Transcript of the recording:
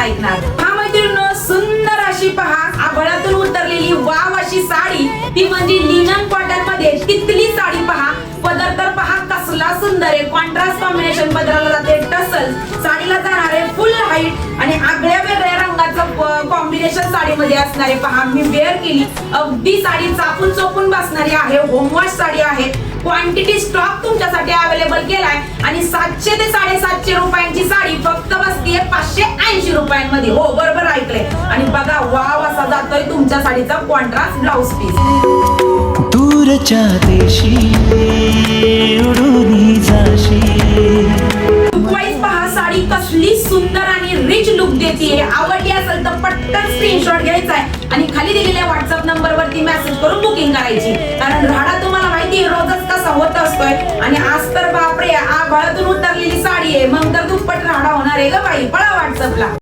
ऐकणार। हा मैत्रिणींनो, सुंदर अशी पहा आभाळातून उतरलेली वाव अशी साडी, ती म्हणजे लिनन कॉटन मध्ये तितली साडी पहा। पदर तर पहा कसला सुंदर आहे, कॉन्ट्रास्ट कॉम्बिनेशन पदराला जाते, टसल साडीला जाणार आहे फुल हाईट आणि आगळ्या वेगळ्या रंगाचं कॉम्बिनेशन साडीमध्ये असणार आहे। पहा मी वेअर केली, अगदी साडी चापून चोपून बसणारी आहे, होमवॉश साडी आहे। क्वांटिटी स्टॉक तुमच्यासाठी अवेलेबल केलाय आणि 700 ते 750 रुपयांची साडी फक्त बसतीये 580 रुपयांमध्ये। हो बरोबर ऐकलंय। आणि बघा वाव असा जातोय तुमच्या साडीचा कॉन्ट्रास्ट ब्लाउज पीस। दूरच्या देशी उडून जाशी, वाईज पहा साडी कसली सुंदर आणि रिच लुक देते। आवडली असेल तर पटकन स्क्रीनशॉट घ्यायचा आहे आणि खाली दिलेल्या व्हॉट्सअप नंबर वरती मेसेज करून बुकिंग करायची। कारण राडा तुम्हाला माहिती आहे रोजच कसा होत असतोय आणि आज तर बापरे आभाळातून उतरलेली साडी आहे, मग तर दुप्पट राडा होणार आहे ग बाई। पळा व्हॉट्सअपला।